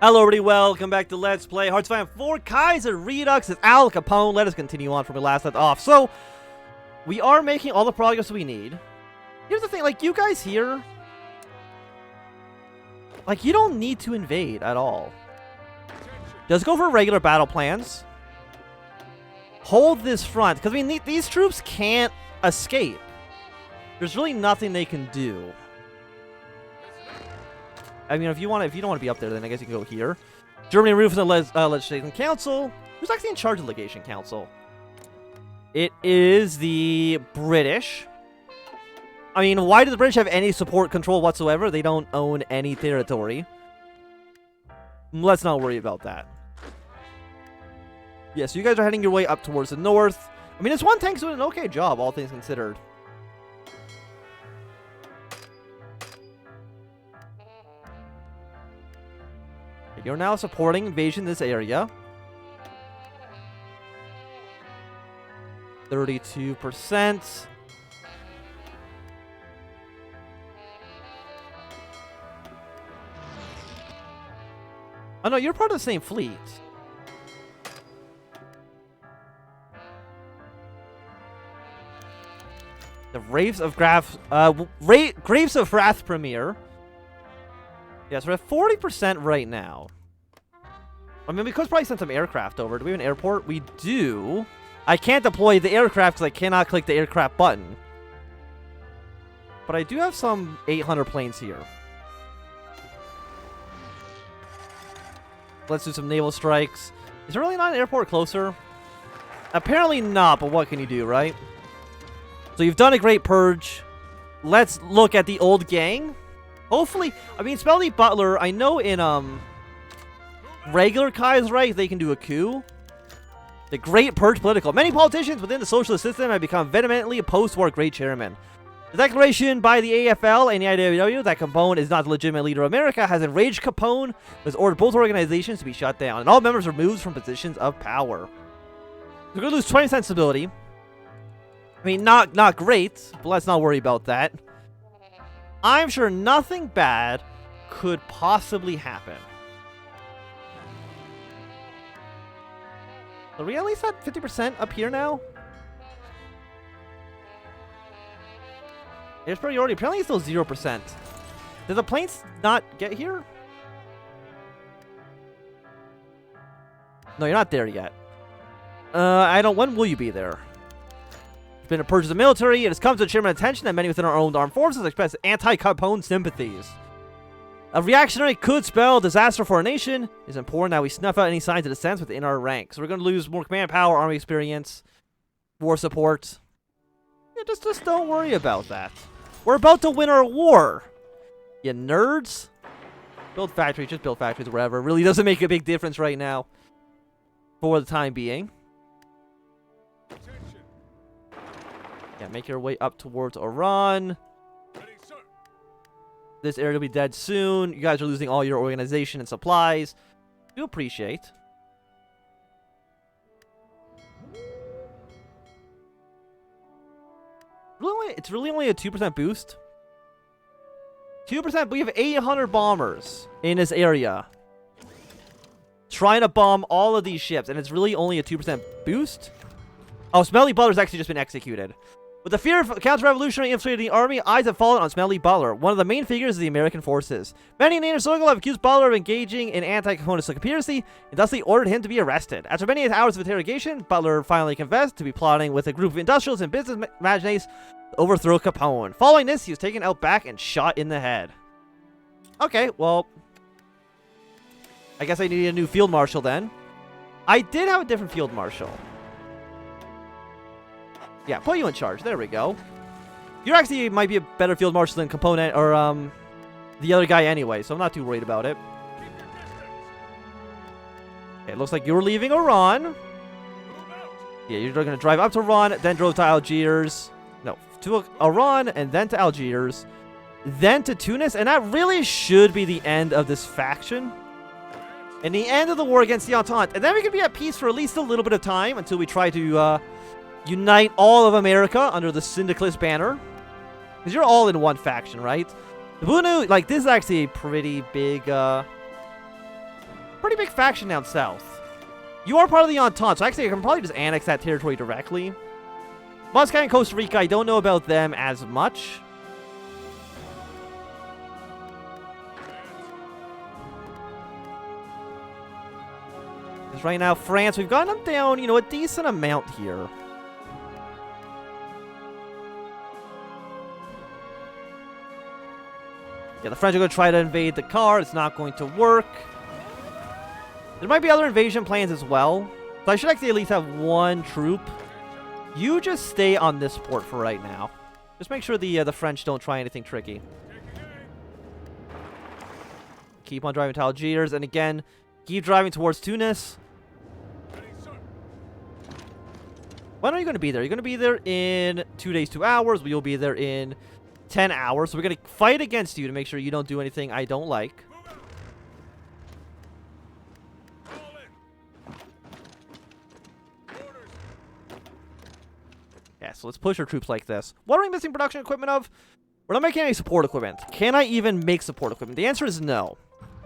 Hello everybody, welcome back to Let's Play Hearts of Iron 4 Kaiserredux Al Capone. Let us continue on from where we last left off. So, we are making all the progress we need. Here's the thing, like, you guys here, like, you don't need to invade at all. Just go for regular battle plans. Hold this front, because, I mean, these troops can't escape. There's really nothing they can do. I mean, if you don't want to be up there, then I guess you can go here. Germany removed from the Legislation Council. Who's actually in charge of the Legation Council? It is the British. I mean, why do the British have any support control whatsoever? They don't own any territory. Let's not worry about that. Yeah, so you guys are heading your way up towards the north. I mean, this one tank's doing an okay job, all things considered. You're now supporting invasion in this area. 32%. Oh no, you're part of the same fleet. The Graves of Graves of Wrath Premier. Yes, we're at 40% right now. I mean, we could probably send some aircraft over. Do we have an airport? We do. I can't deploy the aircraft because I cannot click the aircraft button. But I do have some 800 planes here. Let's do some naval strikes. Is there really not an airport closer? Apparently not, but what can you do, right? So you've done a great purge. Let's look at the old gang. Hopefully, I mean, Smelly Butler, I know in, regular Kaiserreich, they can do a coup. The Great Purge Political. Many politicians within the socialist system have become vehemently opposed to our great chairman. The declaration by the AFL and the WWII that Capone is not the legitimate leader of America has enraged Capone, who has ordered both organizations to be shut down, and all members removed from positions of power. We're going to lose 20% stability. I mean, not great, but let's not worry about that. I'm sure nothing bad could possibly happen. Are we at least at 50% up here now? There's priority. Apparently it's still 0%. Did the planes not get here? No, you're not there yet. When will you be there? It's been a purge of the military. It has come to the chairman's attention that many within our own armed forces express anti-Capone sympathies. A reactionary could spell disaster for our nation. It is important that we snuff out any signs of dissent within our ranks. So we're going to lose more command power, army experience, war support. Yeah, just don't worry about that. We're about to win our war. You nerds. Build factories, just build factories wherever. It really doesn't make a big difference right now. For the time being. Yeah, make your way up towards Iran. This area will be dead soon. You guys are losing all your organization and supplies. Do appreciate. It's really only a 2% boost. 2%, but we have 800 bombers in this area. Trying to bomb all of these ships, and it's really only a 2% boost. Oh, Smelly Butler's actually just been executed. With the fear of counter-revolutionary infiltrating the army, eyes have fallen on Smelly Butler, one of the main figures of the American forces. Many in the inner circle have accused Butler of engaging in anti-Capone conspiracy, and thusly ordered him to be arrested. After many hours of interrogation, Butler finally confessed to be plotting with a group of industrials and business magnates to overthrow Capone. Following this, he was taken out back and shot in the head. Okay, well, I guess I need a new field marshal then. I did have a different field marshal. Yeah, put you in charge. There we go. You actually might be a better field marshal than Capone or the other guy anyway, so I'm not too worried about it. Okay, it looks like you're leaving Iran. Yeah, you're going to drive up to Iran, then drove to Algiers. No, to Iran and then to Algiers, then to Tunis, and that really should be the end of this faction. And the end of the war against the Entente. And then we can be at peace for at least a little bit of time until we try to unite all of America under the Syndicalist banner. Because you're all in one faction, right? The Bunu, like, this is actually a pretty big pretty big faction down south. You are part of the Entente, so actually I can probably just annex that territory directly. Muscat and Costa Rica, I don't know about them as much. Because right now, France, we've gotten them down, you know, a decent amount here. Yeah, the French are going to try to invade the car. It's not going to work. There might be other invasion plans as well. So I should actually at least have one troop. You just stay on this port for right now. Just make sure the French don't try anything tricky. Keep on driving to Algiers. And again, keep driving towards Tunis. When are you going to be there? You're going to be there in 2 days, 2 hours. We'll be there in 10 hours. So we're going to fight against you to make sure you don't do anything I don't like. Yeah, so let's push our troops like this. What are we missing production equipment of? We're not making any support equipment. Can I even make support equipment? The answer is no.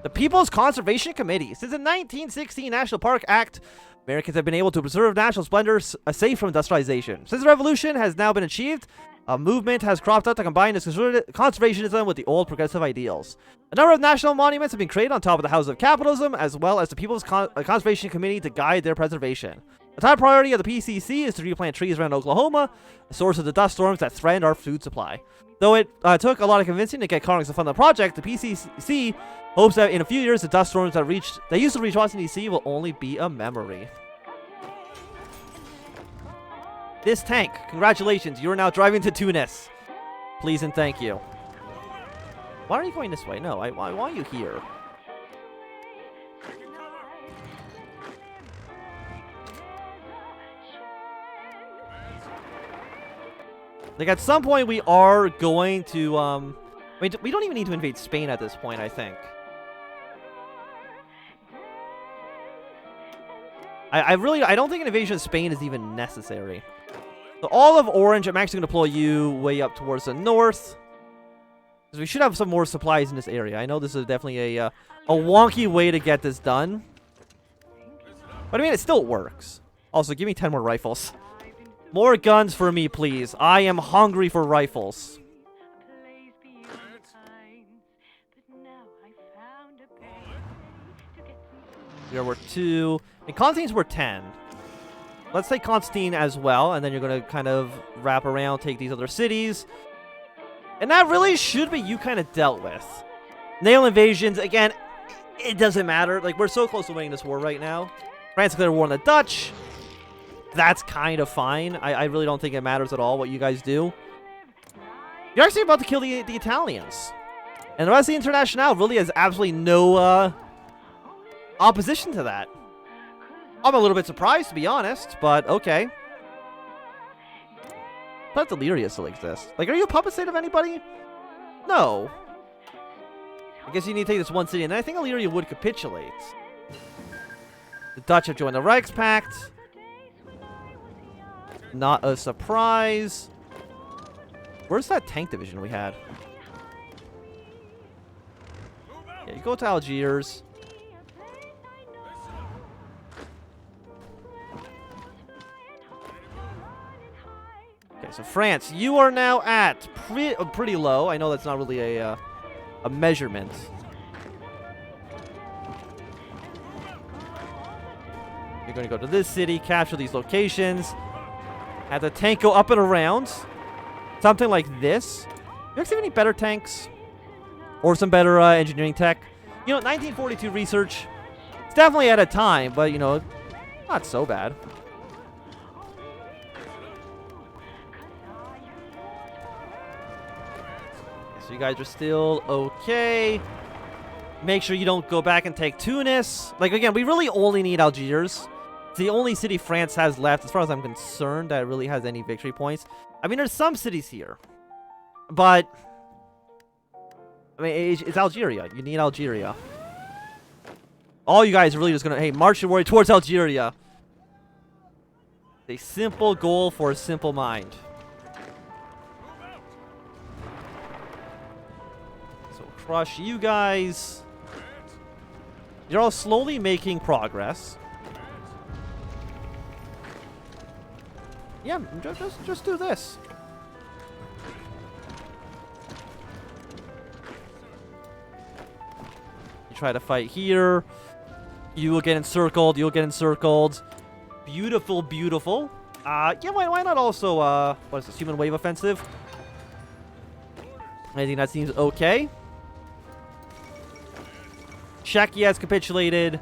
The People's Conservation Committee. Since the 1916 National Park Act, Americans have been able to preserve national splendor safe from industrialization. Since the revolution has now been achieved, a movement has cropped up to combine this conservationism with the old progressive ideals. A number of national monuments have been created on top of the House of Capitalism, as well as the People's Conservation Committee to guide their preservation. The top priority of the PCC is to replant trees around Oklahoma, a source of the dust storms that threaten our food supply. Though it took a lot of convincing to get Congress to fund the project, the PCC hopes that in a few years the dust storms that used to reach Washington, D.C. will only be a memory. This tank, congratulations, you are now driving to Tunis. Please and thank you. Why are you going this way? No, I want you here. Like, at some point, we are going to, I mean, we don't even need to invade Spain at this point, I think. I don't think an invasion of Spain is even necessary. So all of Orange, I'm actually going to deploy you way up towards the north. Because we should have some more supplies in this area. I know this is definitely a wonky way to get this done. But I mean, it still works. Also, give me 10 more rifles. More guns for me, please. I am hungry for rifles. Here we're 2. And Constantine's were 10. Let's take Constantine as well. And then you're going to kind of wrap around, take these other cities. And that really should be you kind of dealt with. Naval invasions, again, it doesn't matter. Like, we're so close to winning this war right now. France declared war on the Dutch. That's kind of fine. I really don't think it matters at all what you guys do. You're actually about to kill the Italians. And the rest of the Internationale really has absolutely no opposition to that. I'm a little bit surprised, to be honest, but okay. I thought Illyria still exists. Like, are you a puppet state of anybody? No. I guess you need to take this one city, and I think Illyria would capitulate. The Dutch have joined the Reichspakt. Not a surprise. Where's that tank division we had? Yeah, you go to Algiers. Okay, so France, you are now at pretty low. I know that's not really a measurement. You're going to go to this city, capture these locations. Have the tank go up and around. Something like this. You actually have any better tanks? Or some better engineering tech? You know, 1942 research. It's definitely at a time, but, you know, not so bad. So you guys are still okay. Make sure you don't go back and take Tunis. Like, again, we really only need Algiers. It's the only city France has left, as far as I'm concerned, that really has any victory points. I mean, there's some cities here. But, I mean, it's Algeria. You need Algeria. All you guys are really just going to, hey, march your way towards Algeria. It's a simple goal for a simple mind. So, crush you guys. You're all slowly making progress. Yeah, just do this. You try to fight here. You will get encircled. You'll get encircled. Beautiful, beautiful. Yeah, why not also, what is this, human wave offensive? I think that seems okay. Czechia has capitulated.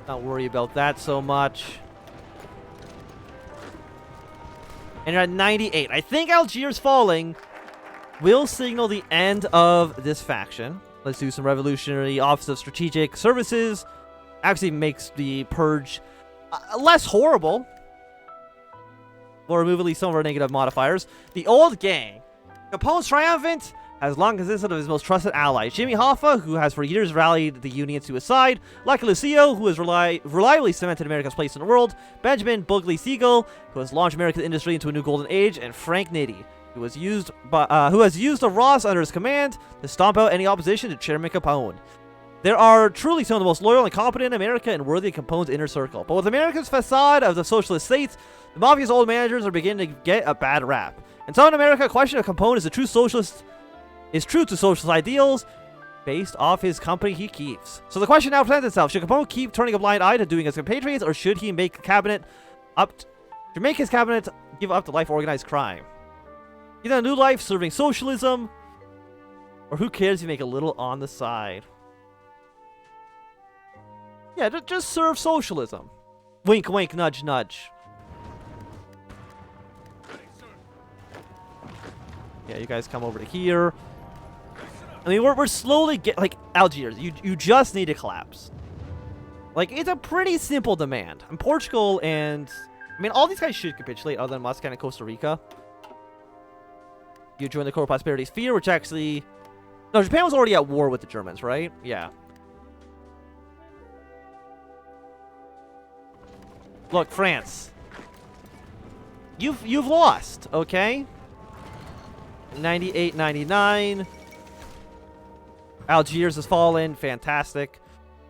Not worry about that so much. And you're at 98. I think Algiers falling will signal the end of this faction. Let's do some Revolutionary Office of Strategic Services. Actually makes the purge less horrible. We'll remove at least some of our negative modifiers. The old gang. Capone's triumphant has long consisted of his most trusted allies. Jimmy Hoffa, who has for years rallied the Union to his side. Lucky Lucio, who has reliably cemented America's place in the world. Benjamin Bugley Siegel, who has launched American industry into a new golden age. And Frank Nitti, who has used the Ross under his command to stomp out any opposition to Chairman Capone. There are truly some of the most loyal and competent in America and worthy of Capone's inner circle. But with America's facade of the socialist state, the mafia's old managers are beginning to get a bad rap. And so in America, a question of Capone is true to socialist ideals based off his company he keeps. So the question now presents itself: should Capone keep turning a blind eye to doing his compatriots, or should he make his cabinet give up to life organized crime? Either a new life serving socialism, or who cares if you make a little on the side? Yeah, just serve socialism. Wink, wink, nudge, nudge. Yeah, you guys come over to here. I mean, we're slowly like Algiers. You just need to collapse. Like, it's a pretty simple demand. And Portugal and I mean, all these guys should capitulate, other than Muscat and Costa Rica. You join the Core Prosperity Sphere, which actually, no, Japan was already at war with the Germans, right? Yeah. Look, France. You've lost, okay? 98, 99. Algiers has fallen. Fantastic.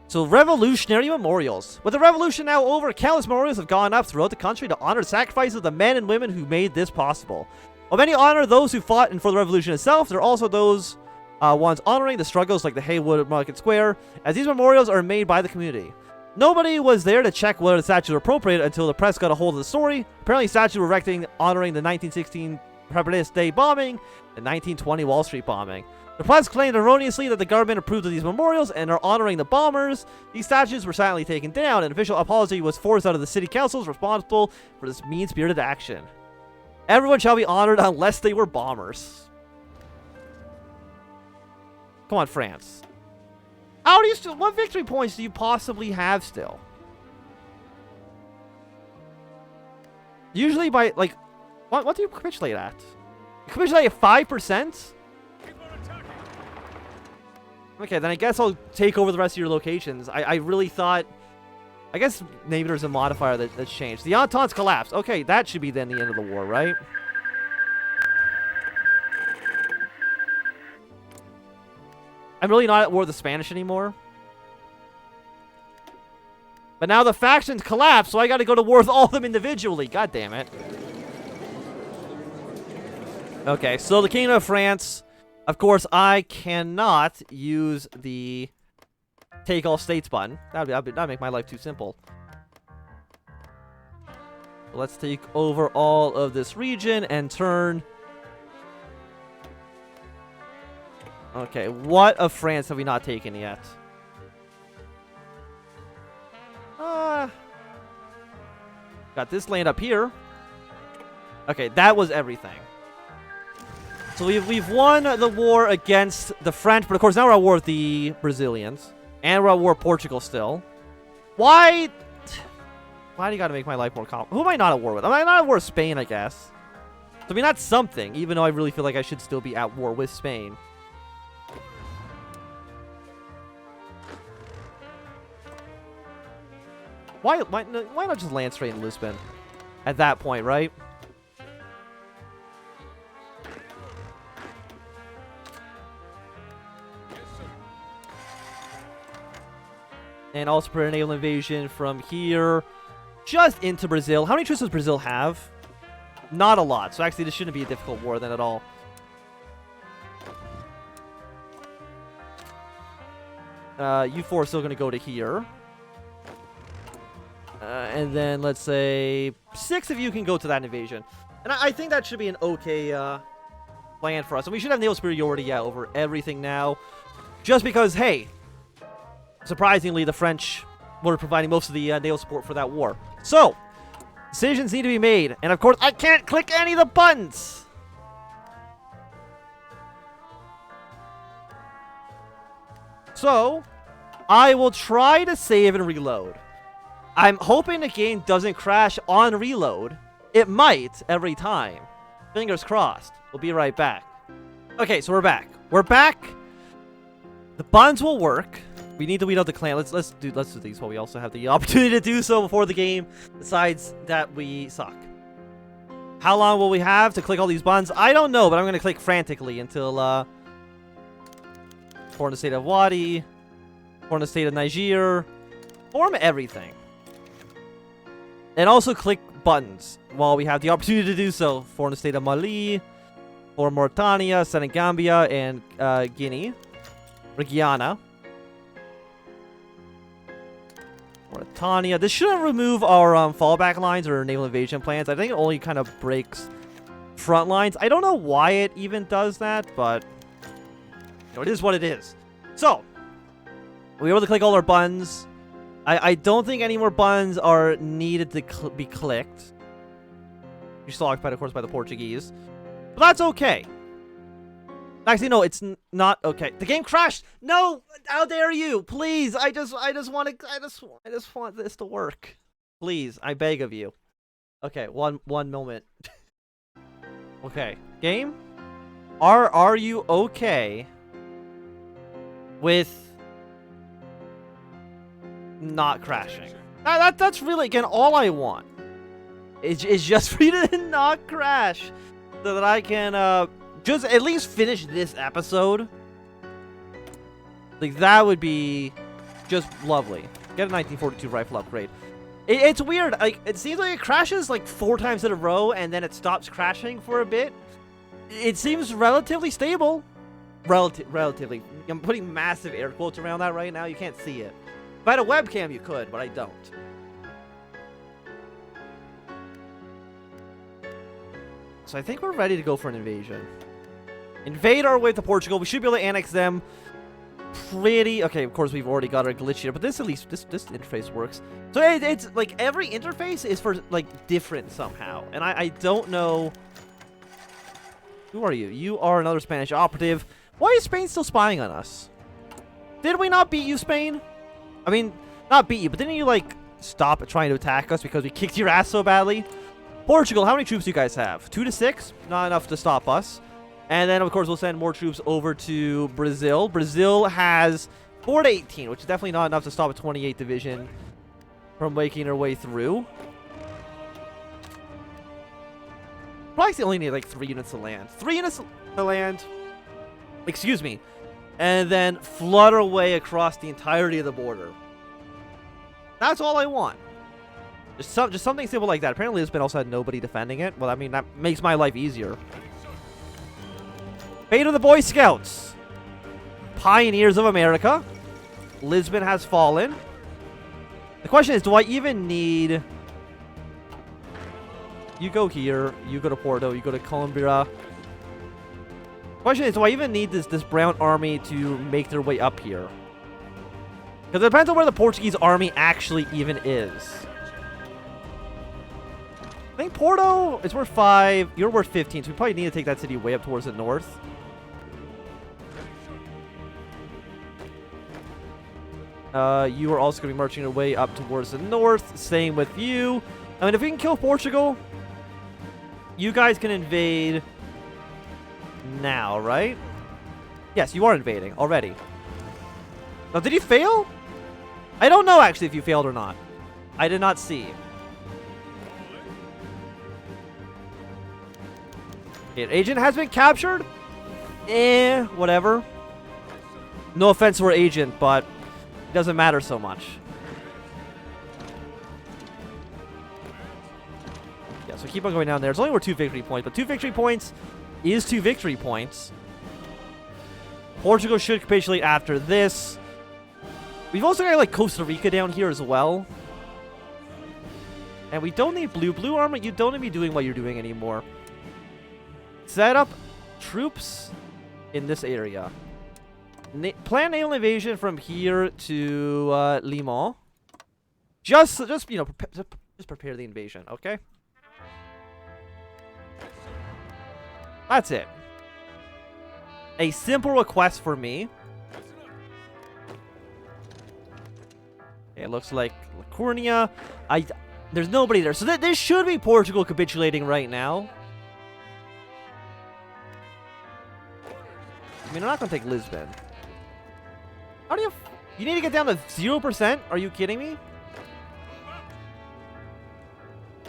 So, revolutionary memorials. With the revolution now over, countless memorials have gone up throughout the country to honor the sacrifices of the men and women who made this possible. While many honor those who fought and for the revolution itself, there are also those ones honoring the struggles like the Haywood Market Square, as these memorials are made by the community. Nobody was there to check whether the statues were appropriate until the press got a hold of the story. Apparently, statues were erecting honoring the 1916 President's Day bombing and 1920 Wall Street bombing. The press claimed erroneously that the government approved of these memorials and are honoring the bombers. These statues were silently taken down, and an official apology was forced out of the city councils responsible for this mean-spirited action. Everyone shall be honored unless they were bombers. Come on, France. How do you still? What victory points do you possibly have still? Usually by, like, what do you capitulate at? You capitulate at 5%? Okay, then I guess I'll take over the rest of your locations. I really thought, I guess maybe there's a modifier that's changed. The Entente's collapsed. Okay, that should be then the end of the war, right? I'm really not at war with the Spanish anymore. But now the factions collapse, so I gotta go to war with all of them individually. God damn it. Okay, so the Kingdom of France. Of course, I cannot use the take all states button. That'd make my life too simple. Let's take over all of this region and turn. Okay, what of France have we not taken yet? Got this land up here. Okay, that was everything. So we've won the war against the French, but of course now we're at war with the Brazilians. And we're at war with Portugal still. Why do you gotta make my life more complicated? Who am I not at war with? Am I not at war with Spain, I guess? So, I mean, that's something, even though I really feel like I should still be at war with Spain. Why not just land straight in Lisbon? At that point, right? And also prepare a naval invasion from here just into Brazil. How many troops does Brazil have? Not a lot. So actually, this shouldn't be a difficult war then at all. U4 is still going to go to here. And then let's say 6 of you can go to that invasion. And I think that should be an okay plan for us. And we should have naval superiority over everything now. Just because, hey, surprisingly, the French were providing most of the naval support for that war. So, decisions need to be made. And of course, I can't click any of the buttons. So, I will try to save and reload. I'm hoping the game doesn't crash on reload. It might every time. Fingers crossed. We'll be right back. Okay, so we're back. We're back. The buttons will work. We need to weed out the clan. Let's do these while we also have the opportunity to do so before the game decides that we suck. How long will we have to click all these buttons? I don't know, but I'm going to click frantically until form the state of Wadi, form the state of Niger, form everything. And also click buttons while we have the opportunity to do so. Form the state of Mali, form Mauritania, Senegambia, and Guinea. Or Guyana. Mauritania. This shouldn't remove our fallback lines or naval invasion plans. I think it only kind of breaks front lines. I don't know why it even does that, but you know, it is what it is. So, we were able to click all our buttons. I don't think any more buttons are needed to be clicked. You're still occupied, of course, by the Portuguese. But that's okay. Actually, no, it's not okay. The game crashed. No, how dare you? Please, I just want this to work. Please, I beg of you. Okay, one moment. Okay, game. Are you okay with not crashing? That's really, again, all I want. It's just for you to not crash, so that I can just at least finish this episode. Like, that would be just lovely. Get a 1942 rifle upgrade. It's weird. Like, it seems like it crashes like 4 times in a row, and then it stops crashing for a bit. It seems relatively stable. Relatively. I'm putting massive air quotes around that right now. You can't see it. If I had a webcam, you could, but I don't. So I think we're ready to go for an invasion. Invade our way to Portugal. We should be able to annex them pretty... Okay, of course, we've already got our glitch here, but this, at least, this interface works. So it's like, every interface is for, like, different somehow. And I don't know... Who are you? You are another Spanish operative. Why is Spain still spying on us? Did we not beat you, Spain? I mean, not beat you, but didn't you, like, stop trying to attack us because we kicked your ass so badly? Portugal, how many troops do you guys have? 2 to 6? Not enough to stop us. And then, of course, we'll send more troops over to Brazil. Brazil has 4 to 18, which is definitely not enough to stop a 28th division from making their way through. Probably only need, like, 3 units to land. 3 units to land. Excuse me. And then flood our way across the entirety of the border. That's all I want. Just something simple like that. Apparently, Lisbon also had nobody defending it. Well, I mean, that makes my life easier. Fate of the Boy Scouts. Pioneers of America. Lisbon has fallen. The question is, do I even need... You go here. You go to Porto. You go to Colombia. The question is, do I even need this brown army to make their way up here? Because it depends on where the Portuguese army actually even is. I think Porto is worth 5. You're worth 15, so we probably need to take that city way up towards the north. You are also going to be marching your way up towards the north. Same with you. I mean, if we can kill Portugal, you guys can invade now, right? Yes, you are invading already. Now, did you fail? I don't know, actually, if you failed or not. I did not see. An agent has been captured? Whatever. No offense to our agent, but it doesn't matter so much. Yeah, so keep on going down there. It's only worth 2 victory points, but 2 victory points is 2 victory points. Portugal should capitulate after this. We've also got, like, Costa Rica down here as well. And we don't need blue. Blue armor, you don't need to be doing what you're doing anymore. Set up troops in this area. Plan naval invasion from here to Limon. Just you know, just prepare the invasion, okay? That's it. A simple request for me. It looks like Lacournia. There's nobody there. So this should be Portugal capitulating right now. I mean, I'm not going to take Lisbon. How do you... You need to get down to 0%? Are you kidding me?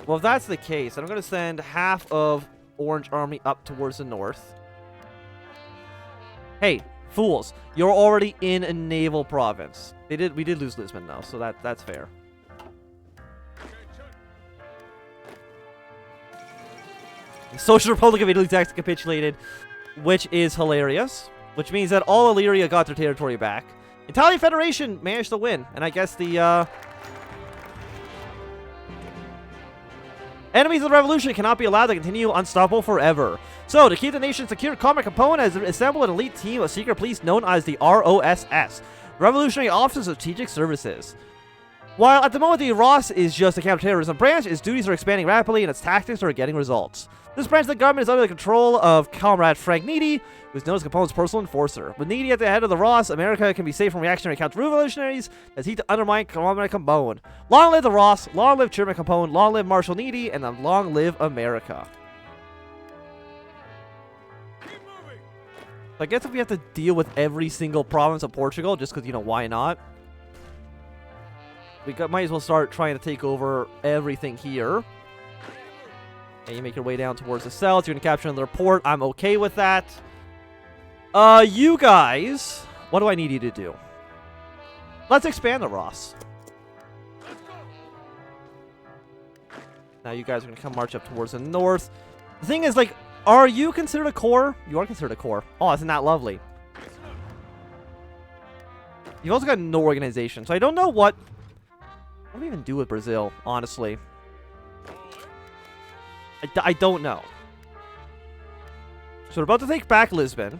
Well, if that's the case, I'm going to send half of Orange Army up towards the north. Hey, fools. You're already in a naval province. We did lose Lisbon, though, so that's fair. The Social Republic of Italy capitulated, which is hilarious. Which means that all Illyria got their territory back. Italian Federation managed to win. And I guess the enemies of the revolution cannot be allowed to continue unstoppable forever. So, to keep the nation secure, Comrade Capone has assembled an elite team of secret police known as the ROSS, Revolutionary Officers of Strategic Services. While at the moment the ROS is just a counterterrorism branch, its duties are expanding rapidly and its tactics are getting results. This branch of the government is under the control of Comrade Frank Needy, who is known as Capone's personal enforcer. With Needy at the head of the ROS, America can be safe from reactionary counter-revolutionaries that seek to undermine Comrade Capone. Long live the ROS, long live Chairman Capone, long live Marshal Needy, and long live America. I guess if we have to deal with every single province of Portugal, just because, you know, why not? We might as well start trying to take over everything here. And you make your way down towards the south. You're going to capture another port. I'm okay with that. You guys, what do I need you to do? Let's expand the ROS. Now you guys are going to come march up towards the north. The thing is, like, are you considered a core? You are considered a core. Oh, isn't that lovely? You've also got no organization. So I don't know what do we even do with Brazil, honestly? I don't know. So we're about to take back Lisbon.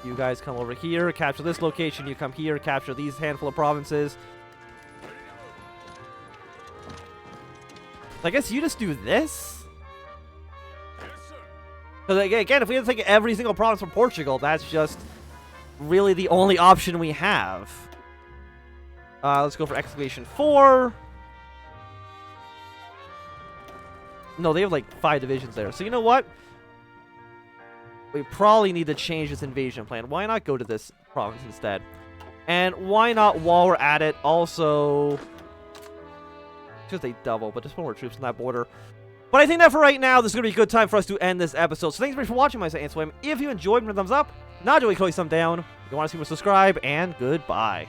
You guys come over here, capture this location. You come here, capture these handful of provinces. I guess you just do this? Because again, if we have to take every single province from Portugal, that's just really the only option we have. Let's go for Excavation 4. No, they have like 5 divisions there. So you know what? We probably need to change this invasion plan. Why not go to this province instead? And why not, while we're at it, also... Just they double, but just put more troops on that border. But I think that for right now, this is going to be a good time for us to end this episode. So thanks very much for watching, my Swim. If you enjoyed, give me a thumbs up. Not doing, thumbs down. If you want to see more, subscribe, and goodbye.